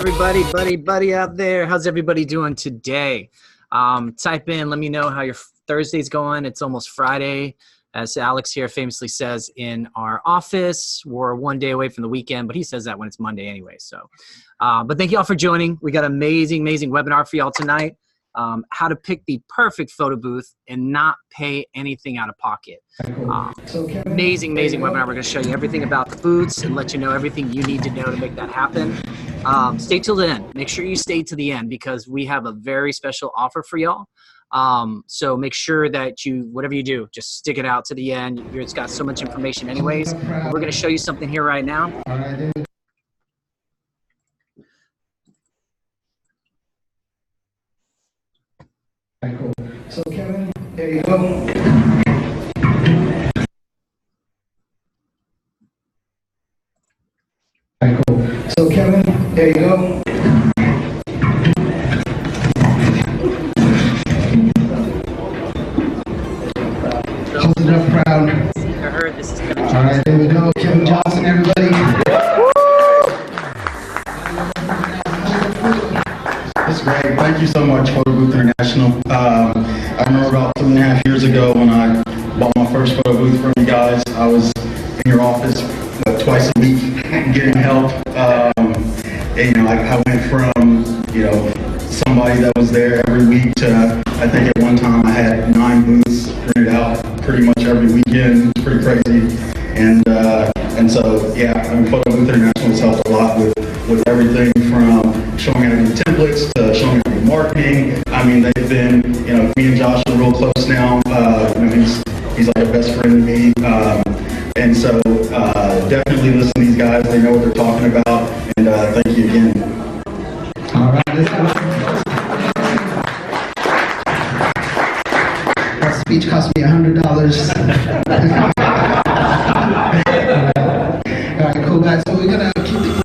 everybody, buddy out there. How's everybody doing today? Type in, let me know how your Thursday's going. It's almost Friday. As Alex here famously says in our office, we're one day away from the weekend, but he says that when it's Monday anyway. So, but thank you all for joining. We got an amazing webinar for y'all tonight. How to pick the perfect photo booth and not pay anything out of pocket. Amazing webinar. We're going to show you everything about the booths and let you know everything you need to know to make that happen. Stay till the end. Make sure you stay to the end because we have a very special offer for y'all. So make sure that you, whatever you do, just stick it out to the end. It's got so much information anyways. We're going to show you something here right now. Cool. So Kevin, there you go. Cool. So Kevin, there you go. Hold it up proud. I heard this is Kevin Johnson. All right, there we go. Kevin Johnson, everybody. That's great. Thank you so much, Photo Booth International. I remember about 2.5 years ago when I bought my first photo booth from you guys. I was in your office twice a week getting help. And, I went from, somebody that was there every week to, I think at one time I had 9 booths printed out pretty much every weekend. It's pretty crazy. And so, yeah, Photo Booth International has helped a lot with everything from showing how to do templates to showing how to do marketing. I mean, they've been, me and Josh are real close now. He's like a best friend to me. And so definitely listen to these guys. They know what they're talking about. And thank you again. All right, let's go. That speech cost me $100. All right, cool guys. So we're gonna keep the.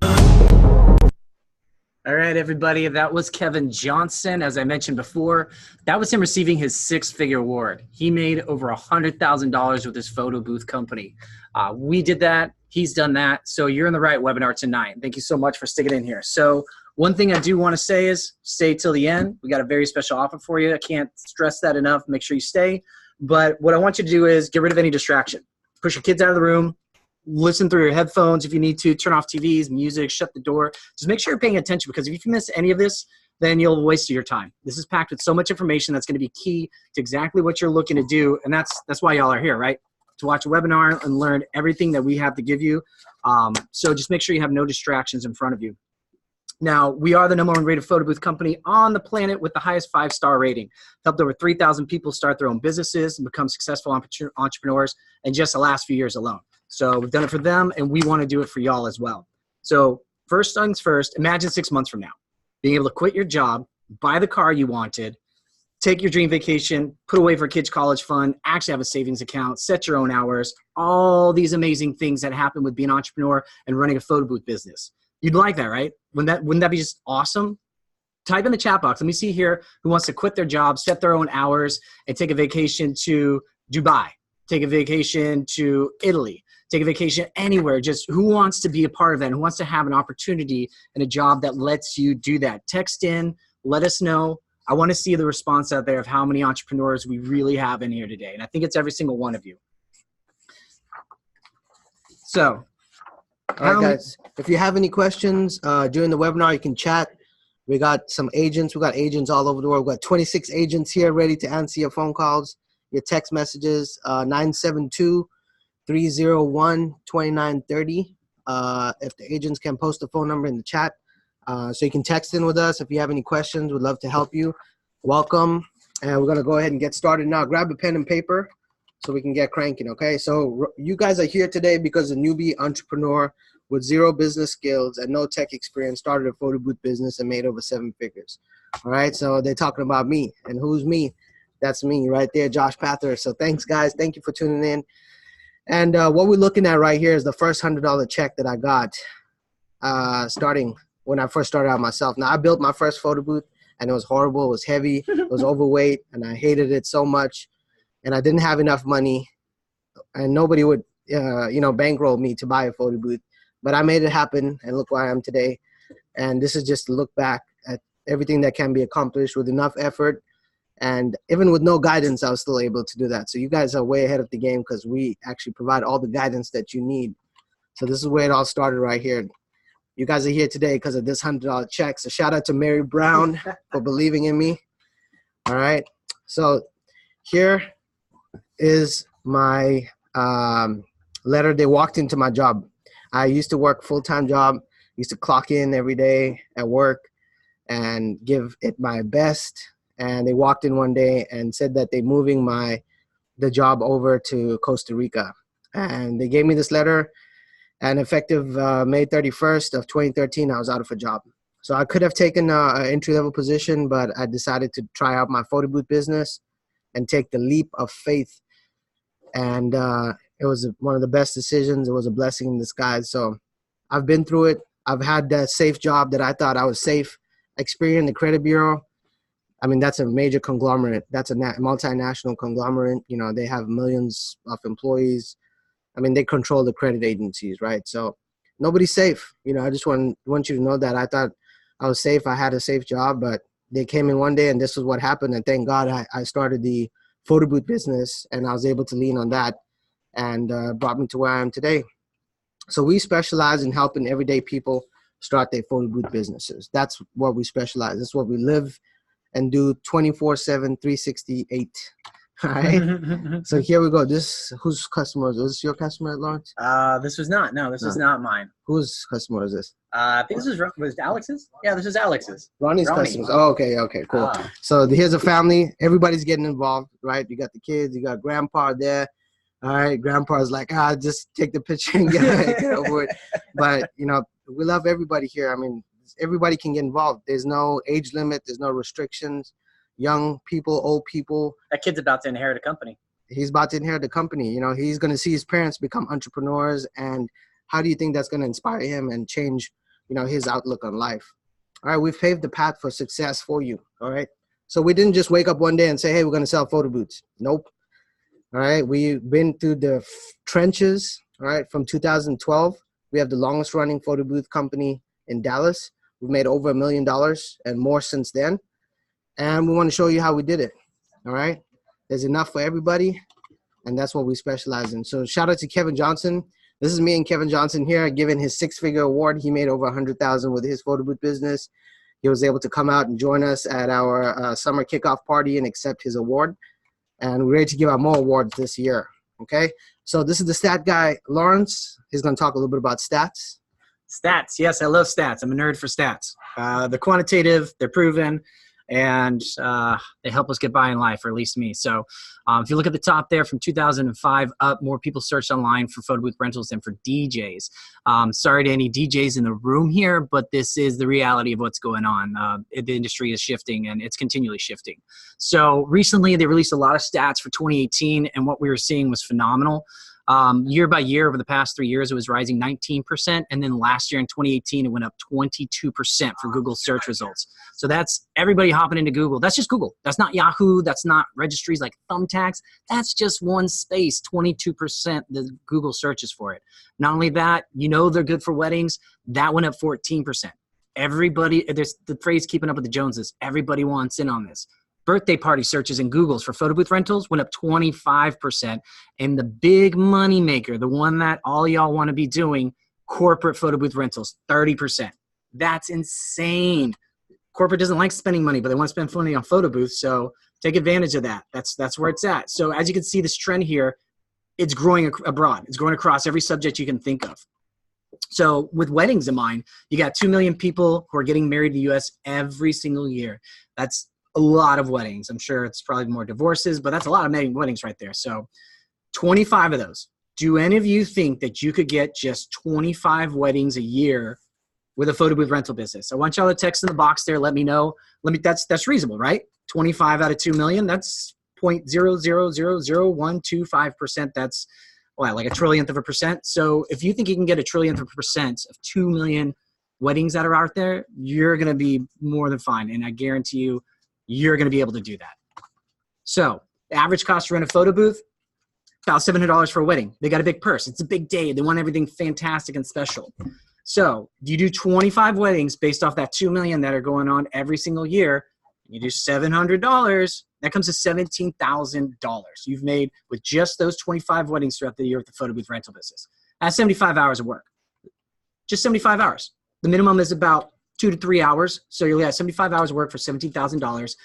All right, everybody, that was Kevin Johnson. As I mentioned before, that was him receiving his 6-figure award. He made over $100,000 with his photo booth company. We did that. He's done that. So you're in the right webinar tonight. Thank you so much for sticking in here. So one thing I do want to say is stay till the end. We got a very special offer for you. I can't stress that enough. Make sure you stay. But what I want you to do is get rid of any distraction. Push your kids out of the room. Listen through your headphones if you need to. Turn off TVs, music, shut the door. Just make sure you're paying attention because if you miss any of this, then you'll waste your time. This is packed with so much information that's going to be key to exactly what you're looking to do. And that's why y'all are here, right? To watch a webinar and learn everything that we have to give you. So just make sure you have no distractions in front of you. Now, we are the #1 rated photo booth company on the planet with the highest 5-star rating. Helped over 3,000 people start their own businesses and become successful entrepreneurs in just the last few years alone. So we've done it for them, and we want to do it for y'all as well. So first things first, imagine 6 months from now, being able to quit your job, buy the car you wanted, take your dream vacation, put away for kids' college fund, actually have a savings account, set your own hours, all these amazing things that happen with being an entrepreneur and running a photo booth business. You'd like that, right? Wouldn't that be just awesome? Type in the chat box. Let me see here who wants to quit their job, set their own hours, and take a vacation to Dubai, take a vacation to Italy, take a vacation anywhere. Just who wants to be a part of that? Who wants to have an opportunity and a job that lets you do that? Text in, let us know. I want to see the response out there of how many entrepreneurs we really have in here today. And I think it's every single one of you. So, all right, guys, if you have any questions during the webinar, you can chat. We got some agents. We got agents all over the world. We got 26 agents here ready to answer your phone calls, your text messages, 972-301-2930. If the agents can post the phone number in the chat. So you can text in with us if you have any questions. We'd love to help you. Welcome. And we're going to go ahead and get started now. Grab a pen and paper so we can get cranking, okay? So you guys are here today because a newbie entrepreneur with 0 business skills and no tech experience started a photo booth business and made over 7 figures. All right, so they're talking about me. And who's me? That's me right there, Josh Pather. So thanks, guys. Thank you for tuning in. And what we're looking at right here is the first $100 check that I got starting when I first started out myself. Now, I built my first photo booth, and it was horrible. It was heavy. It was overweight, and I hated it so much. And I didn't have enough money, and nobody would, bankroll me to buy a photo booth. But I made it happen, and look where I am today. And this is just to look back at everything that can be accomplished with enough effort. And even with no guidance, I was still able to do that. So you guys are way ahead of the game because we actually provide all the guidance that you need. So this is where it all started right here. You guys are here today because of this $100 check. So shout out to Mary Brown for believing in me. All right. So here is my letter. They walked into my job. I used to work full-time job, used to clock in every day at work and give it my best. And they walked in one day and said that they're moving the job over to Costa Rica. And they gave me this letter, and effective May 31st of 2013, I was out of a job. So I could have taken an entry-level position, but I decided to try out my photo booth business and take the leap of faith. And it was one of the best decisions. It was a blessing in disguise. So I've been through it. I've had that safe job that I thought I was safe. Experian, the credit bureau, I mean, that's a major conglomerate. That's a multinational conglomerate. You know, they have millions of employees. I mean, they control the credit agencies, right? So nobody's safe. You know, I just want you to know that I thought I was safe. I had a safe job, but they came in one day and this was what happened. And thank God I started the photo booth business and I was able to lean on that and brought me to where I am today. So we specialize in helping everyday people start their photo booth businesses. That's what we specialize. That's what we live and do 24/7, 368. All right. So here we go. Whose customer is this? Is this your customer, Lawrence? This was not. No, this was not mine. Whose customer is this? I think this was Alex's. Yeah, this is Alex's. Ronnie's customers. Oh, okay, cool. So here's a family. Everybody's getting involved, right? You got the kids. You got grandpa there. All right. Grandpa's like, just take the picture and get over it. But, you know, we love everybody here. I mean, everybody can get involved. There's no age limit. There's no restrictions. Young people, old people. That kid's about to inherit a company. He's about to inherit the company. You know, he's going to see his parents become entrepreneurs. And how do you think that's going to inspire him and change, you know, his outlook on life? All right. We've paved the path for success for you. All right. So we didn't just wake up one day and say, hey, we're going to sell photo booths. Nope. All right. We've been through the trenches. All right. From 2012, we have the longest running photo booth company in Dallas. We've made over $1 million and more since then. And we want to show you how we did it. All right. There's enough for everybody. And that's what we specialize in. So shout out to Kevin Johnson. This is me and Kevin Johnson here giving his 6-figure award. He made over $100,000 with his photo booth business. He was able to come out and join us at our summer kickoff party and accept his award. And we're ready to give out more awards this year. Okay. So this is the stat guy, Lawrence. He's going to talk a little bit about stats. Stats. Yes, I love stats. I'm a nerd for stats. They're quantitative. They're proven. And they help us get by in life, or at least me. So if you look at the top there, from 2005 up, more people searched online for photo booth rentals than for DJs. Sorry to any DJs in the room here, but this is the reality of what's going on. The industry is shifting, and it's continually shifting. So recently, they released a lot of stats for 2018, and what we were seeing was phenomenal. Year by year, over the past 3 years, it was rising 19%. And then last year in 2018, it went up 22% for Google search results. So that's everybody hopping into Google. That's just Google. That's not Yahoo. That's not registries like Thumbtacks. That's just one space, 22% the Google searches for it. Not only that, you know they're good for weddings. That went up 14%. Everybody, there's the phrase keeping up with the Joneses. Everybody wants in on this. Birthday party searches in Google's for photo booth rentals went up 25%. And the big money maker, the one that all y'all want to be doing, corporate photo booth rentals, 30%. That's insane. Corporate doesn't like spending money, but they want to spend money on photo booths. So take advantage of that. That's where it's at. So as you can see, this trend here, it's growing abroad. It's growing across every subject you can think of. So with weddings in mind, you got 2 million people who are getting married in the U.S. every single year. That's a lot of weddings. I'm sure it's probably more divorces, but that's a lot of weddings right there. So 25 of those. Do any of you think that you could get just 25 weddings a year with a photo booth rental business? I want y'all to text in the box there. Let me know. That's reasonable, right? 25 out of 2 million. That's 0.0000125%. That's like a trillionth of a percent. So if you think you can get a trillionth of a percent of 2 million weddings that are out there, you're going to be more than fine. And I guarantee you, you're going to be able to do that. So the average cost to rent a photo booth, about $700 for a wedding. They got a big purse. It's a big day. They want everything fantastic and special. So you do 25 weddings based off that 2 million that are going on every single year. You do $700. That comes to $17,000 you've made with just those 25 weddings throughout the year with the photo booth rental business. That's 75 hours of work. Just 75 hours. The minimum is about 2 to 3 hours. So you'll have 75 hours of work for $17,000.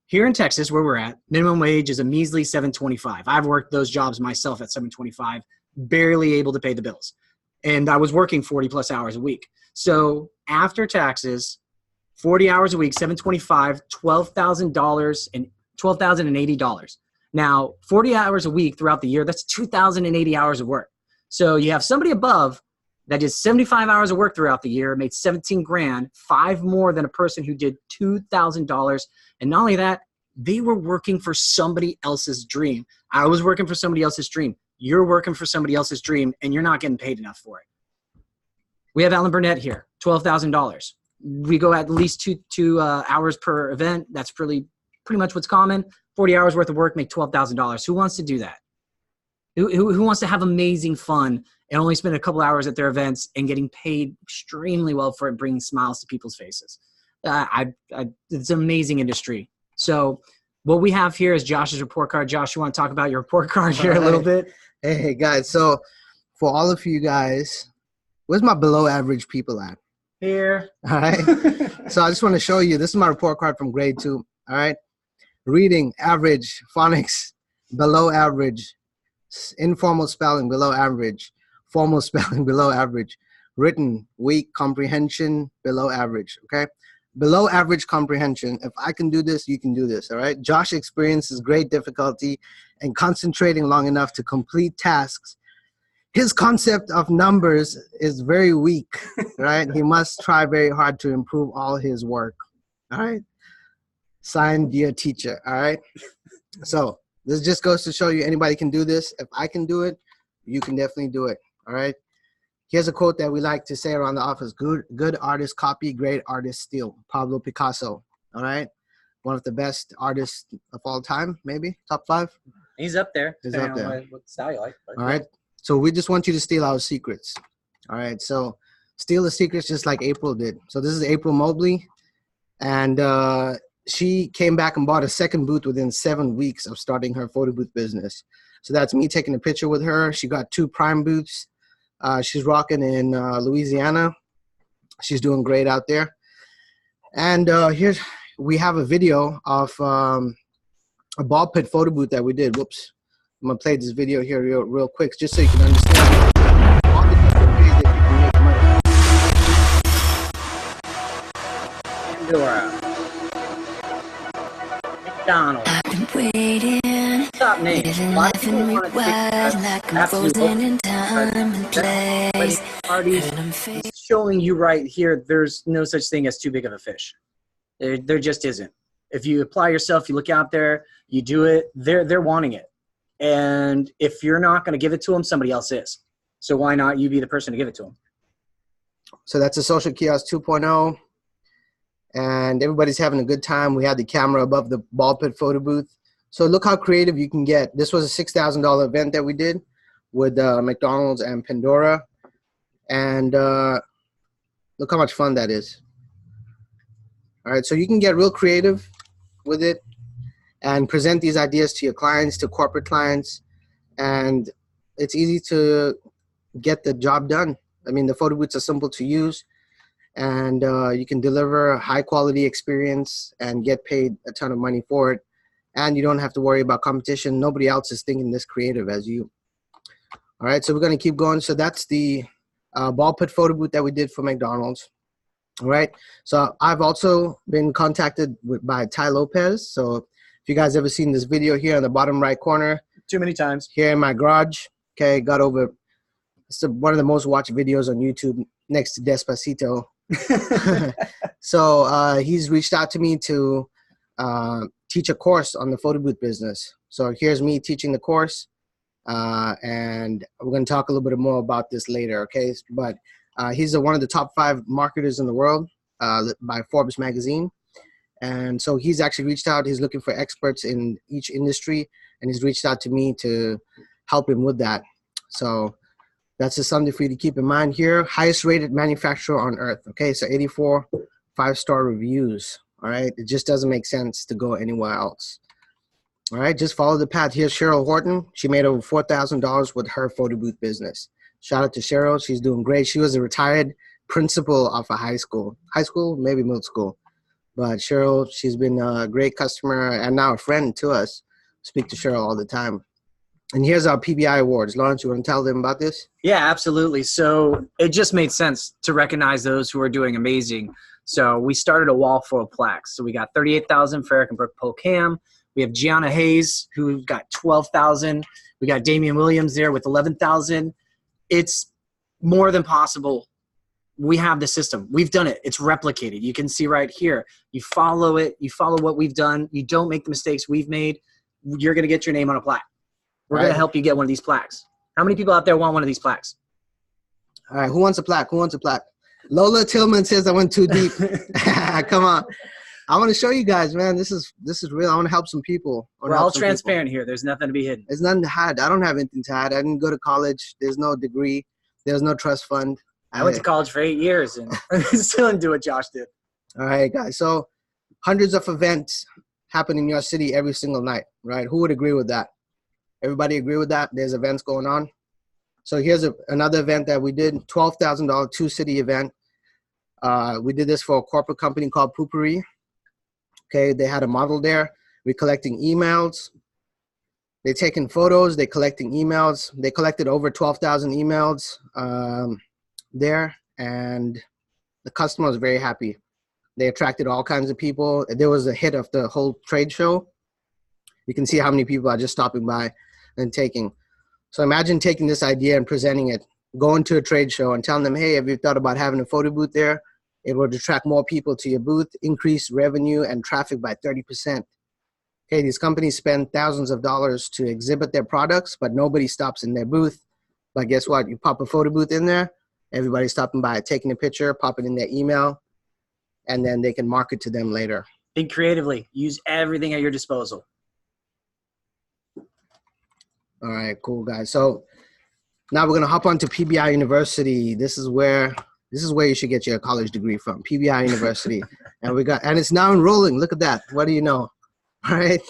Here in Texas, where we're at, minimum wage is a measly $7.25. I've worked those jobs myself at $7.25, barely able to pay the bills. And I was working 40 plus hours a week. So after taxes, 40 hours a week, $7.25, $12,000 and $12,080. Now, 40 hours a week throughout the year, that's 2,080 hours of work. So you have somebody above that did 75 hours of work throughout the year, made 17 grand, 5 more than a person who did $2,000. And not only that, they were working for somebody else's dream. I was working for somebody else's dream. You're working for somebody else's dream, and you're not getting paid enough for it. We have Alan Burnett here, $12,000. We go at least two hours per event. That's pretty much what's common. 40 hours worth of work, make $12,000. Who wants to do that? Who wants to have amazing fun and only spend a couple hours at their events and getting paid extremely well for it, bringing smiles to people's faces? It's an amazing industry. So what we have here is Josh's report card. Josh, you want to talk about your report card here a little bit? Hey guys, so for all of you guys, where's my below average people at? Here. All right. So I just want to show you, this is my report card from grade 2. All right. Reading, average. Phonics, below average. Informal spelling, below average. Formal spelling, below average. Written, weak. Comprehension, below average. Okay. Below average comprehension. If I can do this, you can do this. All right. Josh experiences great difficulty and concentrating long enough to complete tasks. His concept of numbers is very weak, right? He must try very hard to improve all his work, all right? Signed, dear teacher, all right? So this just goes to show you anybody can do this. If I can do it, you can definitely do it, all right? Here's a quote that we like to say around the office: good artists copy, great artists steal. Pablo Picasso, all right? One of the best artists of all time, maybe, top 5? He's up there. He's up there. What style you like. All right. So we just want you to steal our secrets. All right. So steal the secrets just like April did. So this is April Mobley. And she came back and bought a second booth within 7 weeks of starting her photo booth business. So that's me taking a picture with her. She got 2 prime booths. She's rocking in Louisiana. She's doing great out there. And we have a video of a ball pit photo booth that we did. Whoops. I'm going to play this video here real quick just so you can understand all the different ways that you can make money. Pandora. McDonald's. I've been waiting, Top name. living Lots life of people in want to rewind like I'm frozen in time and place. Parties. And I'm fading. It's showing you right here, there's no such thing as too big of a fish. There just isn't. If you apply yourself, you look out there, you do it, they're wanting it. And if you're not going to give it to them, somebody else is. So why not you be the person to give it to them? So that's a Social Kiosk 2.0. And everybody's having a good time. We had the camera above the ball pit photo booth. So look how creative you can get. This was a $6,000 event that we did with McDonald's and Pandora. And look how much fun that is. All right, so you can get real creative with it and present these ideas to your clients, to corporate clients. And it's easy to get the job done. I mean, the photo booths are simple to use. And you can deliver a high quality experience and get paid a ton of money for it. And you don't have to worry about competition. Nobody else is thinking this creative as you. All right, so we're going to keep going. So that's the ball pit photo booth that we did for McDonald's. All right, so I've also been contacted by Ty Lopez. So if you guys ever seen this video here in the bottom right corner. Too many times. Here in my garage. Okay, got over. It's one of the most watched videos on YouTube next to Despacito. So he's reached out to me to teach a course on the photo booth business. So here's me teaching the course. And we're going to talk a little bit more about this later, okay? But he's one of the top 5 marketers in the world by Forbes magazine. And so he's actually reached out. He's looking for experts in each industry, and he's reached out to me to help him with that. So That's just something for you to keep in mind here. Highest rated manufacturer on earth. Okay, so 84 5-star reviews. All right, it just doesn't make sense to go anywhere else. All right, just follow the path. Here's Cheryl Horton. She made over $4,000 with her photo booth business. Shout out to Cheryl. She's doing great. She was a retired principal of a high school, maybe middle school. But Cheryl, she's been a great customer and now a friend to us. Speak to Cheryl all the time. And here's our PBI awards. Lawrence, you want to tell them about this? Yeah, absolutely. So it just made sense to recognize those who are doing amazing. So we started a wall full of plaques. So we got 38,000 for Eric and Brooke Polkham. We have Gianna Hayes, who got 12,000. We got Damian Williams there with 11,000. It's more than possible. We have the system. We've done it. It's replicated. You can see right here. You follow it. You follow what we've done. You don't make the mistakes we've made. You're going to get your name on a plaque. We're going to help you get one of these plaques. How many people out there want one of these plaques? All right, who wants a plaque? Who wants a plaque? Lola Tillman says I went too deep. Come on. I want to show you guys, man. This is real. I want to help some people. We're all transparent here. There's nothing to be hidden. There's nothing to hide. I don't have anything to hide. I didn't go to college. There's no degree. There's no trust fund. I went to college for 8 years and still didn't do what Josh did. All right, guys. So hundreds of events happen in your city every single night, right? Who would agree with that? Everybody agree with that? There's events going on. So here's another event that we did, $12,000 two-city event. We did this for a corporate company called Poopery. Okay, they had a model there. We're collecting emails. They're taking photos. They're collecting emails. They collected over 12,000 emails there, and the customer was very happy. They attracted all kinds of people. There was a hit of the whole trade show. You can see how many people are just stopping by and taking. So imagine taking this idea and presenting it, going to a trade show and telling them, hey, have you thought about having a photo booth there? It would attract more people to your booth, increase revenue and traffic by 30%. Okay, these companies spend thousands of dollars to exhibit their products, but nobody stops in their booth. But guess what? You pop a photo booth in there, everybody's stopping by, taking a picture, pop it in their email, and then they can market to them later. Think creatively. Use everything at your disposal. All right, cool, guys. So now we're going to hop on to PBI University. This is where you should get your college degree from, PBI University. And it's now enrolling. Look at that. What do you know? All right.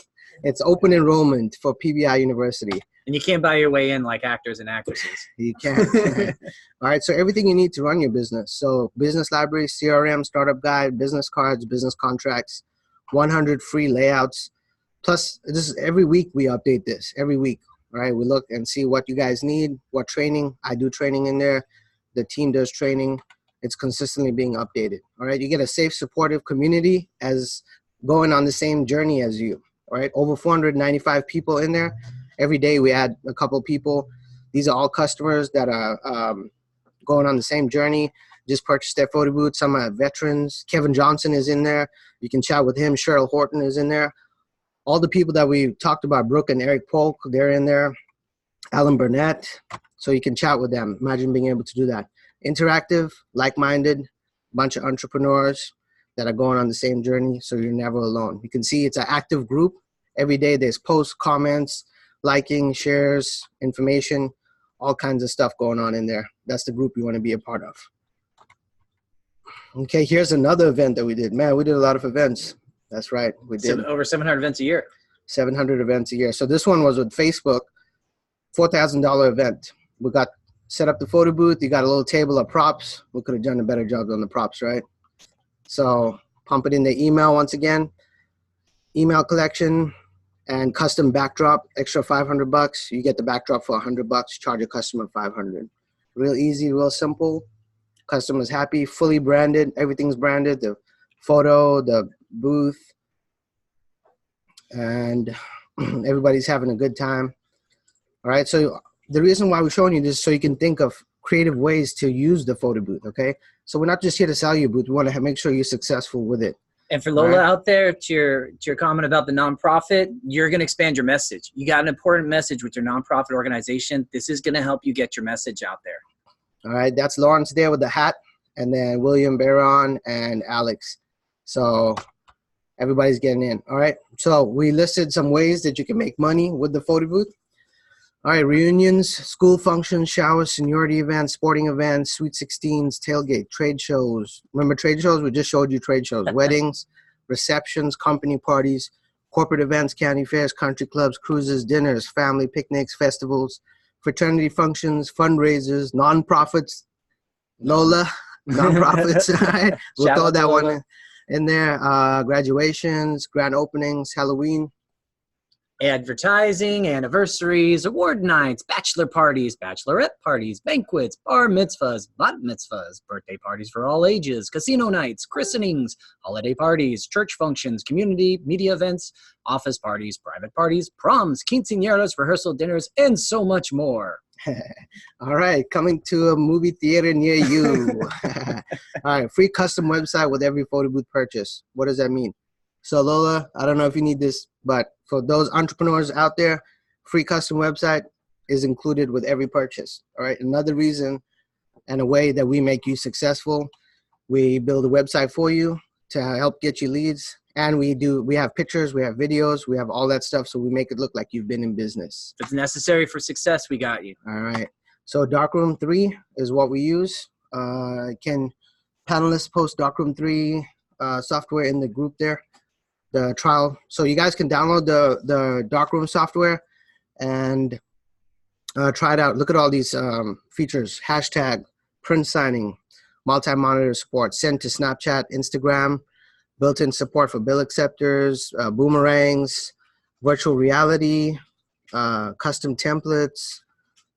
It's open enrollment for PBI University. And you can't buy your way in like actors and actresses. You can't. All right. So everything you need to run your business. So business library, CRM, startup guide, business cards, business contracts, 100 free layouts. Plus, this is every week we update this. Every week. All right. We look and see what you guys need, what training. I do training in there. The team does training. It's consistently being updated. All right. You get a safe, supportive community as going on the same journey as you. All right. Over 495 people in there. Every day we add a couple people. These are all customers that are going on the same journey, just purchased their photo booth. Some are veterans. Kevin Johnson is in there. You can chat with him. Cheryl Horton is in there. All the people that we talked about, Brooke and Eric Polk, they're in there. Alan Burnett. So you can chat with them. Imagine being able to do that. Interactive, like-minded, bunch of entrepreneurs that are going on the same journey, so you're never alone. You can see it's an active group. Every day there's posts, comments, liking, shares, information, all kinds of stuff going on in there. That's the group you want to be a part of. Okay, here's another event that we did. Man, we did a lot of events. That's right, we did. Over 700 events a year. 700 events a year. So this one was with Facebook, $4,000 event. We got set up the photo booth. You got a little table of props. We could have done a better job on the props, right? So pump it in the email once again. Email collection and custom backdrop, extra $500. You get the backdrop for $100. Charge a customer $500. Real easy, real simple. Customer's happy, fully branded. Everything's branded. The photo, the booth, and everybody's having a good time. All right, so the reason why we're showing you this is so you can think of creative ways to use the photo booth, okay? So we're not just here to sell you a booth. We want to make sure you're successful with it. And for Lola out there, to your comment about the nonprofit, you're going to expand your message. You got an important message with your nonprofit organization. This is going to help you get your message out there. All right, that's Lawrence there with the hat, and then William Barron and Alex. So everybody's getting in. All right, so we listed some ways that you can make money with the photo booth. All right, reunions, school functions, showers, seniority events, sporting events, sweet 16s, tailgate, trade shows. Remember trade shows? We just showed you trade shows. Weddings, receptions, company parties, corporate events, county fairs, country clubs, cruises, dinners, family picnics, festivals, fraternity functions, fundraisers, nonprofits. Lola, nonprofits. All right, we'll Shout throw out that to one Lola. in there. Graduations, grand openings, Halloween. Advertising, anniversaries, award nights, bachelor parties, bachelorette parties, banquets, bar mitzvahs, bat mitzvahs, birthday parties for all ages, casino nights, christenings, holiday parties, church functions, community, media events, office parties, private parties, proms, quinceañeras, rehearsal dinners, and so much more. All right, coming to a movie theater near you. All right, free custom website with every photo booth purchase. What does that mean? So Lola, I don't know if you need this, but for those entrepreneurs out there, free custom website is included with every purchase. All right, another reason and a way that we make you successful. We build a website for you to help get you leads, and we have pictures, we have videos, we have all that stuff, so we make it look like you've been in business. If it's necessary for success, we got you. All right, so Darkroom 3 is what we use. Can panelists post Darkroom 3 software in the group there? The trial, so you guys can download the Darkroom software and try it out. Look at all these features: hashtag, print signing, multi-monitor support, send to Snapchat, Instagram, built-in support for bill acceptors, boomerangs, virtual reality, custom templates,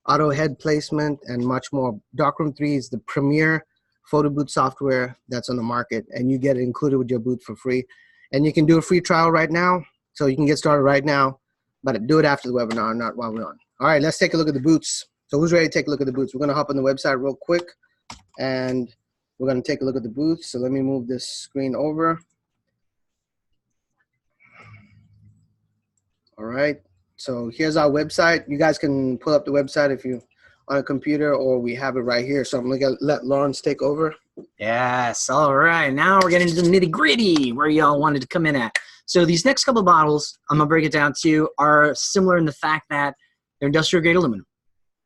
auto head placement, and much more. Darkroom 3 is the premier photo booth software that's on the market, and you get it included with your booth for free. And you can do a free trial right now, so you can get started right now, but do it after the webinar, not while we're on. All right, let's take a look at the boots. So who's ready to take a look at the boots? We're gonna hop on the website real quick, and we're gonna take a look at the boots. So let me move this screen over. All right, so here's our website. You guys can pull up the website if you on a computer, or we have it right here. So I'm gonna let Lawrence take over. Yes. All right. Now we're getting into the nitty gritty where y'all wanted to come in at. So these next couple of bottles, I'm going to break it down to you, are similar in the fact that they're industrial grade aluminum.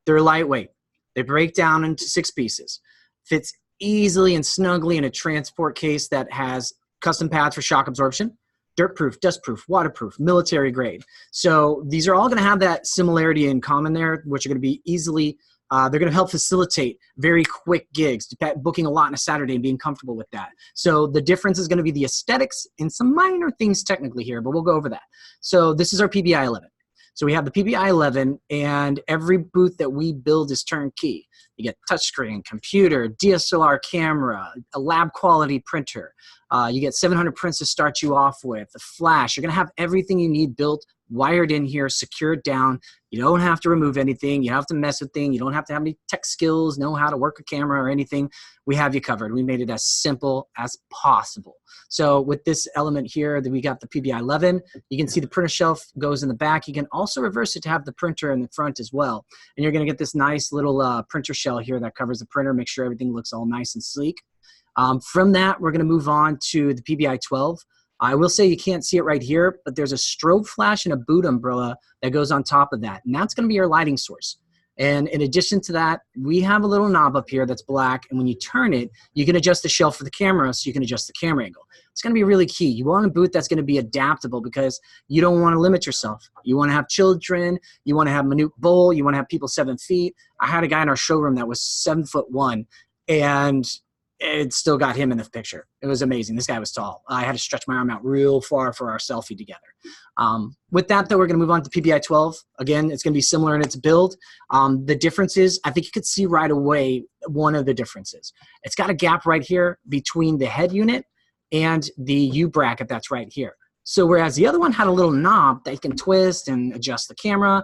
They're lightweight. They break down into 6 pieces. Fits easily and snugly in a transport case that has custom pads for shock absorption, dirt proof, dust proof, waterproof, military grade. So these are all going to have that similarity in common there, which are going to be easily they're going to help facilitate very quick gigs, booking a lot on a Saturday and being comfortable with that. So the difference is going to be the aesthetics and some minor things technically here, but we'll go over that. So this is our PBI 11. So we have the PBI 11, and every booth that we build is turnkey. You get touchscreen, computer, DSLR camera, a lab quality printer. You get 700 prints to start you off with, a flash. You're going to have everything you need built, wired in here, secured down. You don't have to remove anything. You don't have to mess with things. You don't have to have any tech skills, know how to work a camera or anything. We have you covered. We made it as simple as possible. So with this element here, that we got the PBI 11. You can see the printer shelf goes in the back. You can also reverse it to have the printer in the front as well. And you're going to get this nice little printer shell here that covers the printer, make sure everything looks all nice and sleek. From that, we're going to move on to the PBI 12. I will say you can't see it right here, but there's a strobe flash and a boot umbrella that goes on top of that. And that's going to be your lighting source. And in addition to that, we have a little knob up here that's black. And when you turn it, you can adjust the shelf for the camera so you can adjust the camera angle. It's going to be really key. You want a booth that's going to be adaptable because you don't want to limit yourself. You want to have children. You want to have minute bowl. You want to have people 7 feet. I had a guy in our showroom that was 7'1", and it still got him in the picture. It was amazing. This guy was tall. I had to stretch my arm out real far for our selfie together. With that, though, we're going to move on to PBI 12. Again, it's going to be similar in its build. The difference is, I think you could see right away one of the differences. It's got a gap right here between the head unit and the U bracket that's right here. So whereas the other one had a little knob that you can twist and adjust the camera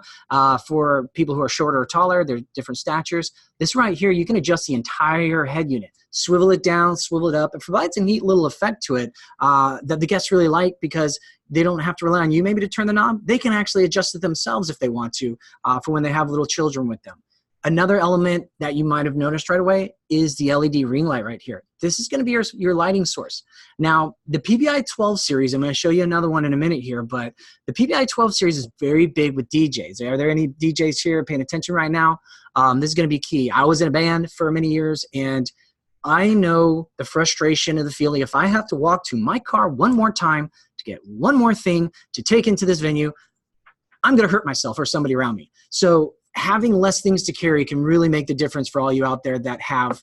for people who are shorter or taller, they're different statures. This right here, you can adjust the entire head unit. Swivel it down, swivel it up. It provides a neat little effect to it that the guests really like because they don't have to rely on you maybe to turn the knob. They can actually adjust it themselves if they want to for when they have little children with them. Another element that you might have noticed right away is the LED ring light right here. this is going to be your lighting source. Now, the PBI 12 series, I'm going to show you another one in a minute here, but the PBI 12 series is very big with DJs. Are there any DJs here paying attention right now? This is going to be key. I was in a band for many years, and I know the frustration of the feeling. If I have to walk to my car one more time to get one more thing to take into this venue, I'm going to hurt myself or somebody around me. So having less things to carry can really make the difference for all you out there that have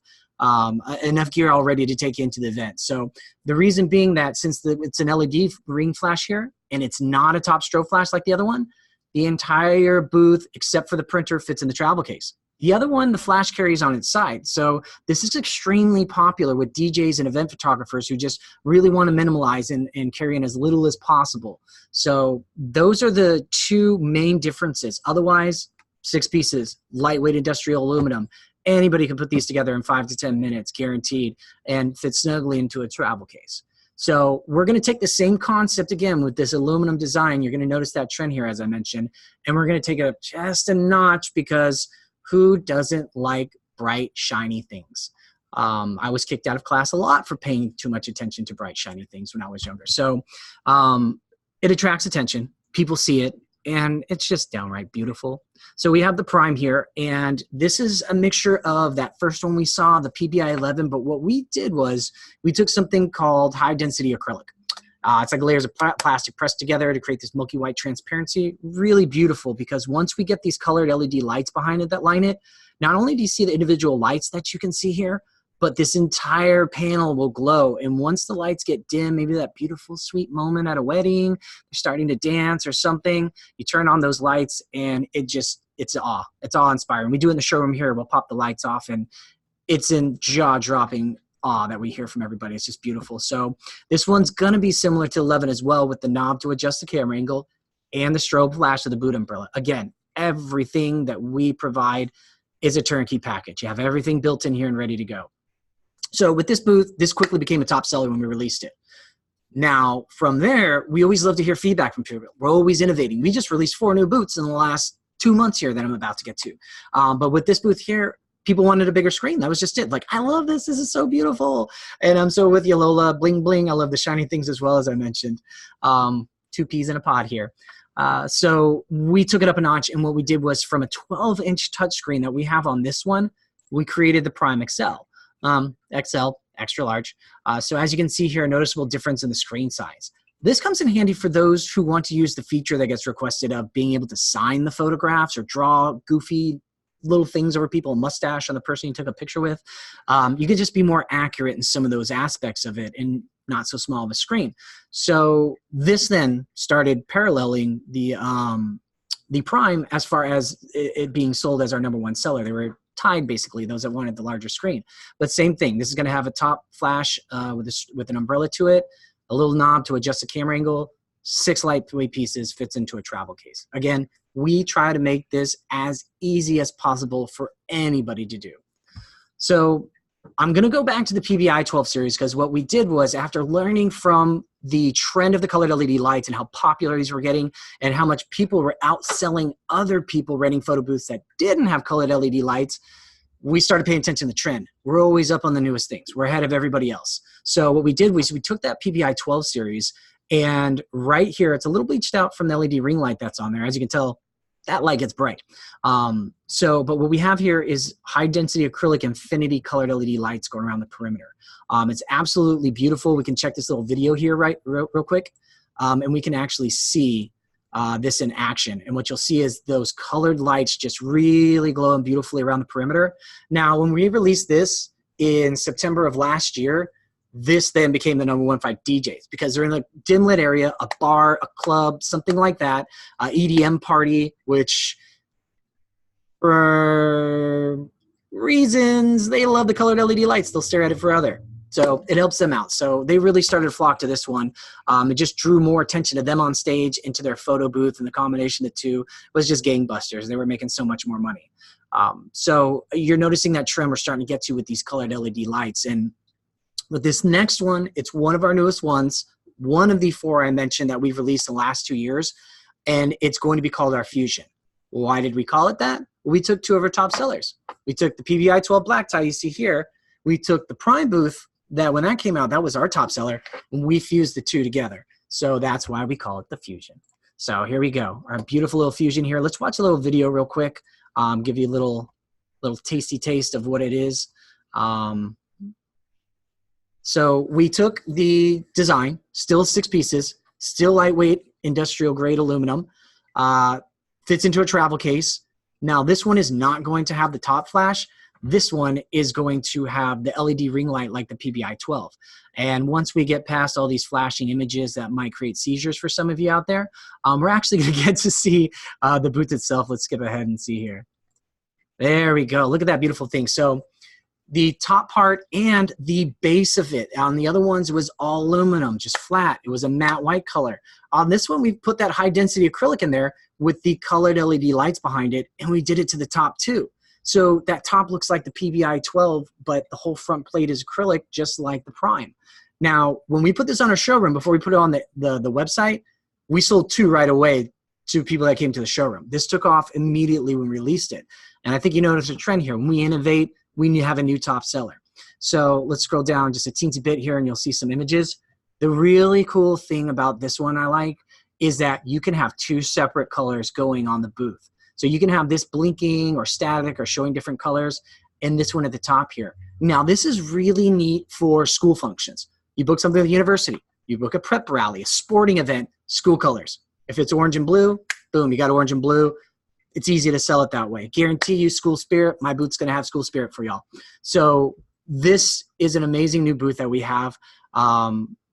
enough gear already to take you into the event. So the reason being that since it's an LED ring flash here, and it's not a top strobe flash like the other one, the entire booth, except for the printer, fits in the travel case. The other one, the flash carries on its side. So this is extremely popular with DJs and event photographers who just really want to minimalize and carry in as little as possible. So those are the two main differences. Otherwise, 6 pieces, lightweight industrial aluminum. Anybody can put these together in 5 to 10 minutes, guaranteed, and fit snugly into a travel case. So we're going to take the same concept again with this aluminum design. You're going to notice that trend here, as I mentioned, and we're going to take it up just a notch because who doesn't like bright, shiny things? I was kicked out of class a lot for paying too much attention to bright, shiny things when I was younger. So it attracts attention. People see it, and it's just downright beautiful. So we have the Prime here, and this is a mixture of that first one we saw, the PBI 11, but what we did was we took something called high-density acrylic. It's like layers of plastic pressed together to create this milky white transparency. Really beautiful, because once we get these colored LED lights behind it that line it, not only do you see the individual lights that you can see here, but this entire panel will glow. And once the lights get dim, maybe that beautiful, sweet moment at a wedding, you're starting to dance or something, you turn on those lights and it's awe. It's awe-inspiring. We do it in the showroom here. We'll pop the lights off, and it's in jaw-dropping awe that we hear from everybody. It's just beautiful. So this one's going to be similar to 11 as well, with the knob to adjust the camera angle and the strobe flash of the boot umbrella. Again, everything that we provide is a turnkey package. You have everything built in here and ready to go. So with this booth, this quickly became a top seller when we released it. Now, from there, we always love to hear feedback from people. We're always innovating. We just released 4 new booths in the last 2 months here that I'm about to get to. But with this booth here, people wanted a bigger screen. That was just it. Like, I love this. This is so beautiful. And I'm so with you, Lola. Bling, bling. I love the shiny things as well, as I mentioned. 2 peas in a pod here. So we took it up a notch, and what we did was from a 12-inch touchscreen that we have on this one, we created the Prime XL. XL, extra large. So as you can see here, a noticeable difference in the screen size. This comes in handy for those who want to use the feature that gets requested of being able to sign the photographs or draw goofy little things over people, a mustache on the person you took a picture with. You can just be more accurate in some of those aspects of it and not so small of a screen. So this then started paralleling the Prime as far as it being sold as our #1 seller. They were tied, basically, those that wanted the larger screen. But same thing. This is going to have a top flash with an umbrella to it, a little knob to adjust the camera angle, 6 lightweight pieces, fits into a travel case. Again, we try to make this as easy as possible for anybody to do. So I'm going to go back to the PBI 12 series, because what we did was, after learning from the trend of the colored LED lights and how popular these were getting and how much people were outselling other people renting photo booths that didn't have colored LED lights, we started paying attention to the trend. We're always up on the newest things. We're ahead of everybody else. So what we did was we took that PBI 12 series, and right here, it's a little bleached out from the LED ring light that's on there. As you can tell, that light gets bright. But what we have here is high density acrylic infinity colored LED lights going around the perimeter. It's absolutely beautiful. We can check this little video here real quick, and we can actually see this in action. And what you'll see is those colored lights just really glowing beautifully around the perimeter. Now, when we released this in September of last year, this then became the #1 for DJs, because they're in a dim lit area, a bar, a club, something like that, EDM party, which for reasons, they love the colored LED lights. They'll stare at it forever. So it helps them out. So they really started to flock to this one. It just drew more attention to them on stage, into their photo booth, and the combination of the two was just gangbusters. They were making so much more money. So you're noticing that trend we're starting to get to with these colored LED lights. And with this next one, it's one of our newest ones, one of the 4 I mentioned that we've released in the last 2 years, and it's going to be called our Fusion. Why did we call it that? We took 2 of our top sellers. We took the PBI 12 black tie you see here. We took the Prime booth that when that came out, that was our top seller. And we fused the two together. So that's why we call it the Fusion. So here we go. Our beautiful little Fusion here. Let's watch a little video real quick. Give you a little tasty taste of what it is. So we took the design, still 6 pieces, still lightweight, industrial grade aluminum, fits into a travel case. Now this one is not going to have the top flash. This one is going to have the LED ring light like the PBI 12. And once we get past all these flashing images that might create seizures for some of you out there, we're actually going to get to see the booth itself. Let's skip ahead and see here. There we go. Look at that beautiful thing. So the top part and the base of it. On the other ones, it was all aluminum, just flat. It was a matte white color. On this one, we put that high density acrylic in there with the colored LED lights behind it, and we did it to the top too. So that top looks like the PBI 12, but the whole front plate is acrylic, just like the Prime. Now, when we put this on our showroom, before we put it on the website, we sold 2 right away to people that came to the showroom. This took off immediately when we released it. And I think you notice a trend here. When we innovate, we need to have a new top seller. So let's scroll down just a teensy bit here and you'll see some images. The really cool thing about this one I like is that you can have 2 separate colors going on the booth. So you can have this blinking or static or showing different colors, and this one at the top here. Now this is really neat for school functions. You book something at the university, you book a prep rally, a sporting event, school colors. If it's orange and blue, boom, you got orange and blue. It's easy to sell it that way. Guarantee you school spirit. My booth's gonna have school spirit for y'all. So this is an amazing new booth that we have.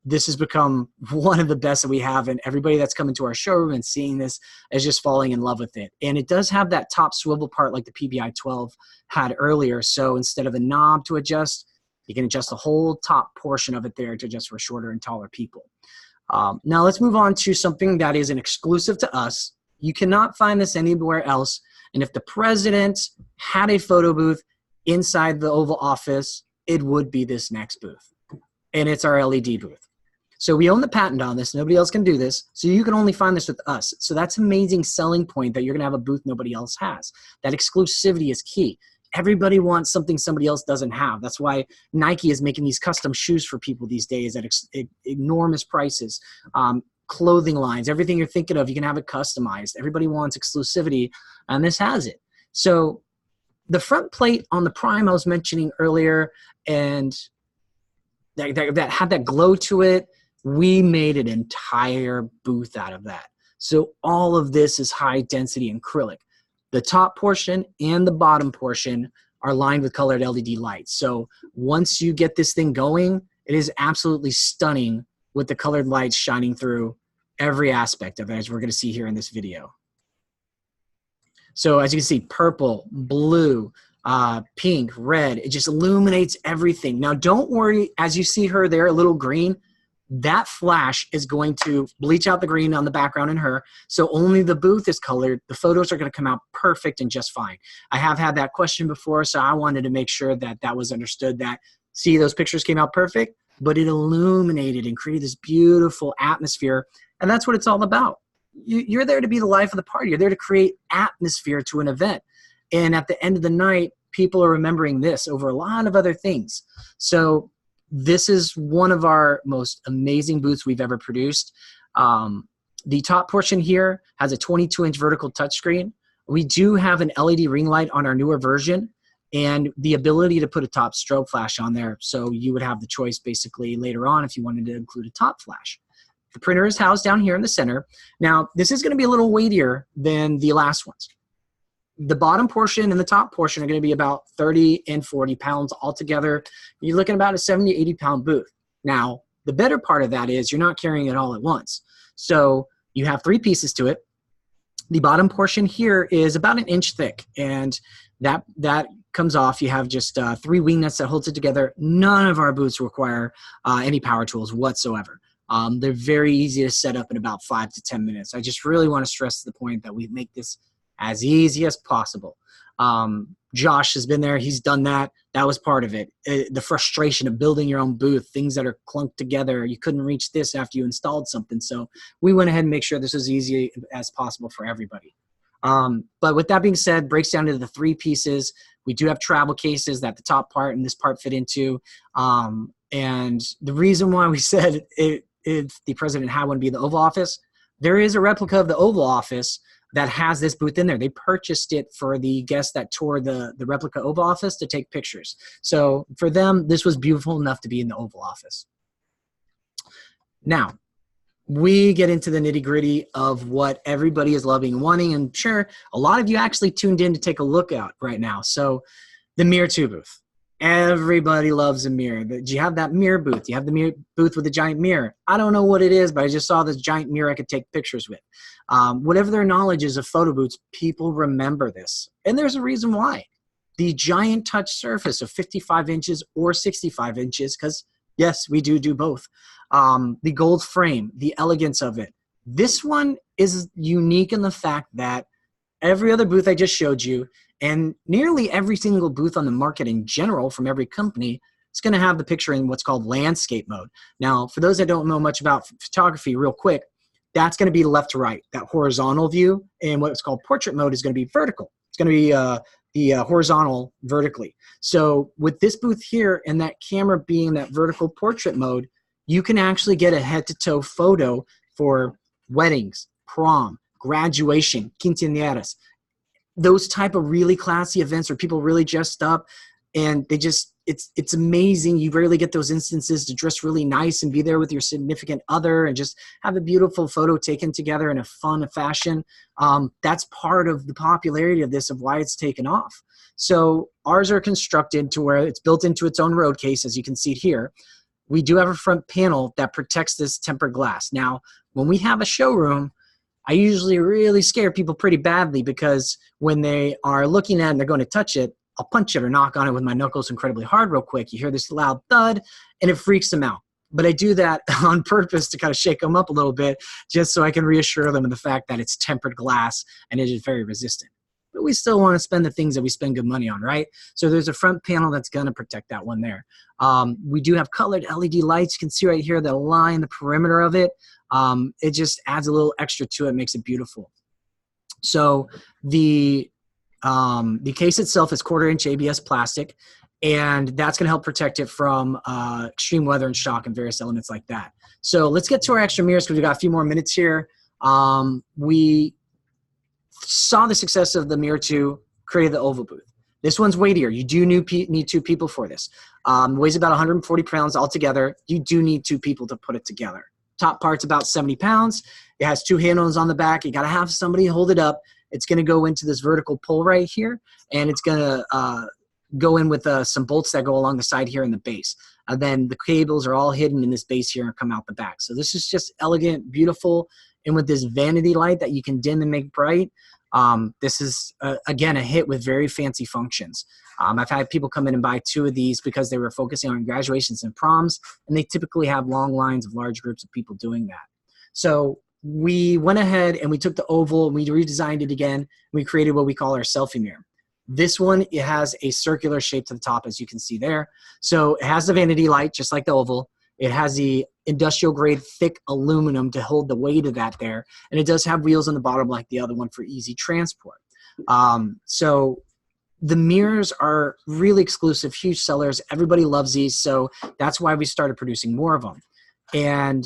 This has become one of the best that we have, and everybody that's coming to our showroom and seeing this is just falling in love with it. And it does have that top swivel part like the PBI 12 had earlier. So instead of a knob to adjust, you can adjust the whole top portion of it there to adjust for shorter and taller people. Now let's move on to something that is an exclusive to us. You cannot find this anywhere else. And if the president had a photo booth inside the Oval Office, it would be this next booth. And it's our LED booth. So we own the patent on this. Nobody else can do this. So you can only find this with us. So that's an amazing selling point that you're going to have a booth nobody else has. That exclusivity is key. Everybody wants something somebody else doesn't have. That's why Nike is making these custom shoes for people these days at enormous prices. Clothing lines, everything you're thinking of, you can have it customized. Everybody wants exclusivity, and this has it. So the front plate on the Prime I was mentioning earlier, and that had that glow to it, we made an entire booth out of that. So all of this is high density acrylic. The top portion and the bottom portion are lined with colored LED lights. So once you get this thing going, it is absolutely stunning with the colored lights shining through every aspect of it, as we're going to see here in this video. So as you can see, purple, blue, pink, red, it just illuminates everything. Now don't worry, as you see her there, a little green, that flash is going to bleach out the green on the background in her, so only the booth is colored. The photos are going to come out perfect and just fine. I have had that question before, so I wanted to make sure that that was understood, that, see, those pictures came out perfect, but it illuminated and created this beautiful atmosphere, and that's what it's all about. You're there to be the life of the party. You're there to create atmosphere to an event, and at the end of the night, people are remembering this over a lot of other things. So this is one of our most amazing booths we've ever produced. The top portion here has a 22-inch vertical touchscreen. We do have an LED ring light on our newer version and the ability to put a top strobe flash on there. So you would have the choice basically later on if you wanted to include a top flash. The printer is housed down here in the center. Now, this is going to be a little weightier than the last ones. The bottom portion and the top portion are going to be about 30 and 40 pounds altogether. You're looking about a 70, 80 pound booth. Now, the better part of that is you're not carrying it all at once. So you have 3 pieces to it. The bottom portion here is about 1 inch thick, and that comes off. You have just 3 wing nuts that holds it together. None of our booths require any power tools whatsoever. They're very easy to set up in about 5 to 10 minutes. I just really want to stress the point that we make this as easy as possible. Josh has been there. He's done that. That was part of it. The frustration of building your own booth, things that are clunked together. You couldn't reach this after you installed something. So we went ahead and make sure this was easy as possible for everybody. But with that being said, breaks down to the 3 pieces. We do have travel cases that the top part and this part fit into. And the reason why we said if the president had one be the Oval Office, there is a replica of the Oval Office that has this booth in there. They purchased it for the guests that toured the replica Oval Office to take pictures. So for them, this was beautiful enough to be in the Oval Office. Now, we get into the nitty-gritty of what everybody is loving and wanting, and sure, a lot of you actually tuned in to take a look out right now. So the Mirror 2 booth. Everybody loves a mirror. Do you have that mirror booth? Do you have the mirror booth with the giant mirror? I don't know what it is, but I just saw this giant mirror I could take pictures with. Whatever their knowledge is of photo booths, people remember this. And there's a reason why. The giant touch surface of 55 inches or 65 inches, because yes, we do both. The gold frame, the elegance of it. This one is unique in the fact that every other booth I just showed you, and nearly every single booth on the market in general from every company, is going to have the picture in what's called landscape mode. Now, for those that don't know much about photography, real quick, that's going to be left to right, that horizontal view, and what's called portrait mode is going to be vertical. It's going to be the horizontal vertically. So with this booth here and that camera being that vertical portrait mode, you can actually get a head-to-toe photo for weddings, prom, graduation, quinceañeras, those type of really classy events where people really dressed up and they just, it's amazing. You rarely get those instances to dress really nice and be there with your significant other and just have a beautiful photo taken together in a fun fashion. That's part of the popularity of this, of why it's taken off. So ours are constructed to where it's built into its own road case, as you can see here. We do have a front panel that protects this tempered glass. Now, when we have a showroom, I usually really scare people pretty badly because when they are looking at it and they're going to touch it, I'll punch it or knock on it with my knuckles incredibly hard real quick. You hear this loud thud and it freaks them out. But I do that on purpose to kind of shake them up a little bit just so I can reassure them of the fact that it's tempered glass and it is very resistant. But we still want to spend the things that we spend good money on, right? So there's a front panel that's going to protect that one there. We do have colored LED lights. You can see right here that line the perimeter of it. It just adds a little extra to it, makes it beautiful. So the case itself is 1/4-inch ABS plastic, and that's going to help protect it from extreme weather and shock and various elements like that. So let's get to our extra mirrors because we've got a few more minutes here. We saw the success of the Mirror 2, created the Oval booth. This one's weightier. You do need 2 people for this. Weighs about 140 pounds altogether. You do need 2 people to put it together. Top part's about 70 pounds. It has 2 handles on the back. You got to have somebody hold it up. It's going to go into this vertical pull right here, and it's going to go in with some bolts that go along the side here in the base. And then the cables are all hidden in this base here and come out the back. So this is just elegant, beautiful, and with this vanity light that you can dim and make bright, this is, again, a hit with very fancy functions. I've had people come in and buy 2 of these because they were focusing on graduations and proms, and they typically have long lines of large groups of people doing that. So we went ahead and we took the Oval and we redesigned it again. We created what we call our selfie mirror. This one, it has a circular shape to the top, as you can see there. So it has the vanity light, just like the Oval. It has the industrial grade thick aluminum to hold the weight of that there. And it does have wheels on the bottom like the other one for easy transport. So the mirrors are really exclusive, huge sellers. Everybody loves these. So that's why we started producing more of them. And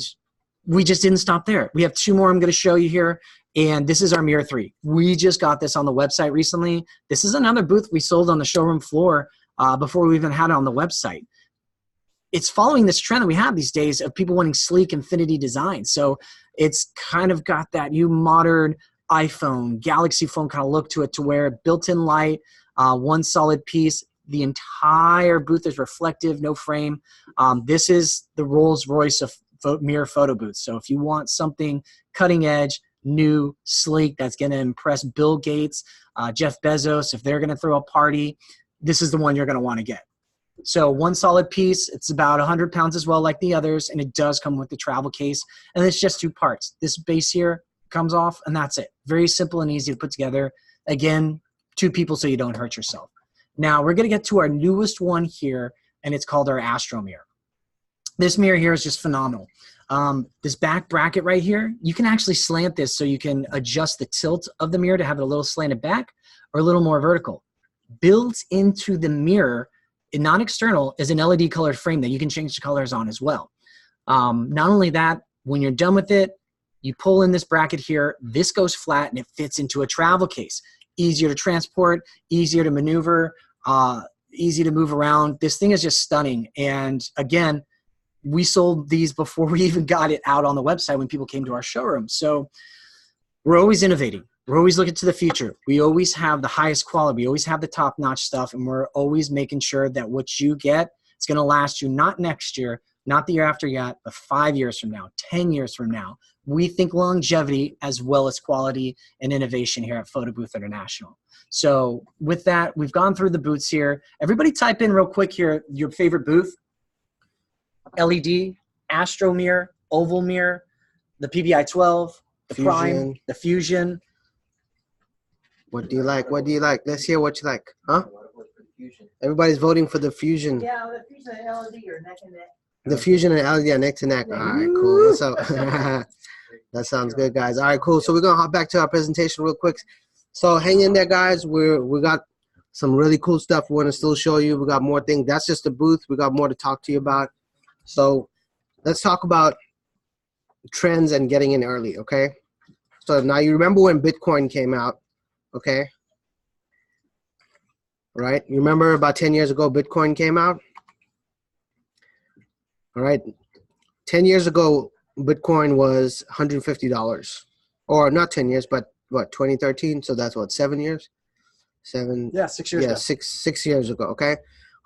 we just didn't stop there. We have 2 more I'm going to show you here. And this is our Mirror 3. We just got this on the website recently. This is another booth we sold on the showroom floor before we even had it on the website. It's following this trend that we have these days of people wanting sleek infinity design. So it's kind of got that new modern iPhone, Galaxy phone kind of look to it, to where built-in light, one solid piece. The entire booth is reflective, no frame. This is the Rolls Royce of mirror photo booths. So if you want something cutting edge, new, sleek, that's going to impress Bill Gates, Jeff Bezos, if they're going to throw a party, this is the one you're going to want to get. So one solid piece, it's about 100 pounds as well, like the others, and it does come with the travel case. And it's just 2 parts. This base here comes off, and that's it. Very simple and easy to put together. Again, 2 people so you don't hurt yourself. Now, we're going to get to our newest one here, and it's called our Astro Mirror. This mirror here is just phenomenal. This back bracket right here, you can actually slant this so you can adjust the tilt of the mirror to have it a little slanted back or a little more vertical. Built into the mirror non-external is an LED colored frame that you can change the colors on as well. Not only that, when you're done with it, you pull in this bracket here, this goes flat and it fits into a travel case. Easier to transport, easier to maneuver, easy to move around. This thing is just stunning. And again, we sold these before we even got it out on the website when people came to our showroom. So we're always innovating. We're always looking to the future. We always have the highest quality. We always have the top-notch stuff, and we're always making sure that what you get is going to last you not next year, not the year after yet, but 5 years from now, 10 years from now. We think longevity as well as quality and innovation here at Photo Booth International. So with that, we've gone through the booths here. Everybody type in real quick here your favorite booth. LED, Astro Mirror, Oval Mirror, the PVI 12, the Fusion. Prime, the Fusion. What do you like? What do you like? Let's hear what you like. Huh? Everybody's voting for the Fusion. Yeah, the Fusion and LED are neck and neck. The Fusion and LED are neck to neck. All right, cool. What's up? That sounds good, guys. All right, cool. So we're going to hop back to our presentation real quick. So hang in there, guys. We got some really cool stuff we want to still show you. We got more things. That's just the booth. We got more to talk to you about. So let's talk about trends and getting in early, okay? So now you remember when Bitcoin came out, okay? Right? You remember about 10 years ago Bitcoin came out? All right. 10 years ago, Bitcoin was $150. Or not 10 years, but what, 2013? So that's what, 7 years? Yeah, 6 years Yeah, ago. six years ago, okay?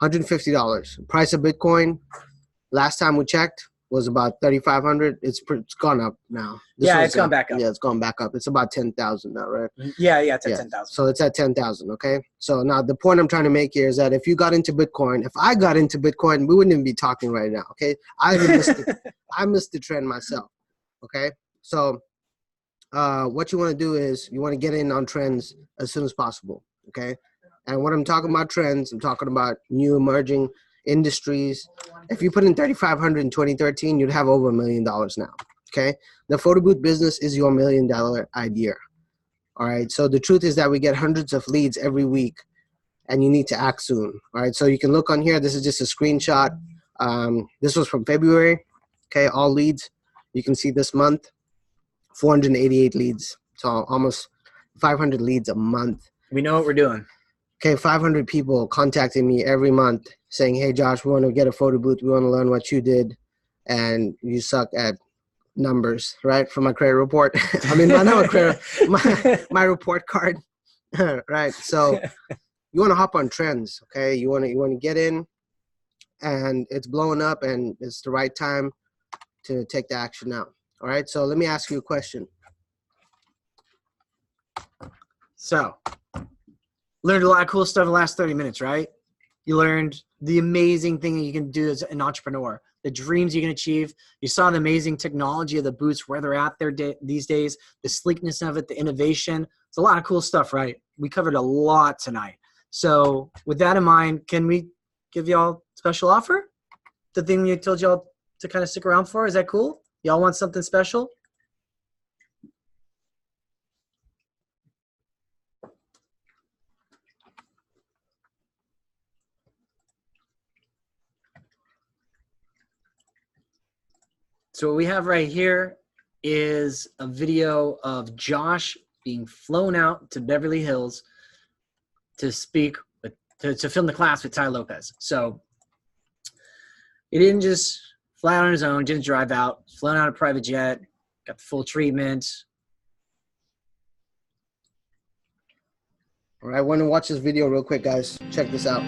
$150. Price of Bitcoin, last time we checked, was about 3,500. It's gone up now. Yeah, it's gone back up. Yeah, it's gone back up. It's about 10,000 now, right? Yeah, it's at Yeah. 10,000. So it's at 10,000, okay? So now the point I'm trying to make here is that if you got into Bitcoin, if I got into Bitcoin, we wouldn't even be talking right now, okay? I missed the trend myself, okay? So what you want to do is you want to get in on trends as soon as possible, okay? And when I'm talking about trends, I'm talking about new emerging industries. If you put in 3,500 in 2013, you'd have over $1 million now, okay? The photo booth business is your $1 million idea. All right, so the truth is that we get hundreds of leads every week, and you need to act soon. All right, so you can look on here. This is just a screenshot. This was from February. Okay, all leads. You can see this month, 488 leads. So almost 500 leads a month. We know what we're doing. Okay, 500 people contacting me every month saying, hey, Josh, we want to get a photo booth. We want to learn what you did, and you suck at numbers, right, for my credit report. I mean, not my credit, my report card, right? So you want to hop on trends, okay? You want to get in, and it's blowing up, and it's the right time to take the action now. All right. So let me ask you a question. So, learned a lot of cool stuff in the last 30 minutes, right? You learned the amazing thing that you can do as an entrepreneur, the dreams you can achieve. You saw the amazing technology of the booths, where they're at these days, the sleekness of it, the innovation. It's a lot of cool stuff, right? We covered a lot tonight. So with that in mind, can we give y'all a special offer? The thing we told y'all to kind of stick around for, is that cool? Y'all want something special? So what we have right here is a video of Josh being flown out to Beverly Hills to speak with, to film the class with Tai Lopez. So he didn't just fly out on his own, didn't drive out, flown out a private jet, got the full treatment. All right, I want to watch this video real quick, guys. Check this out.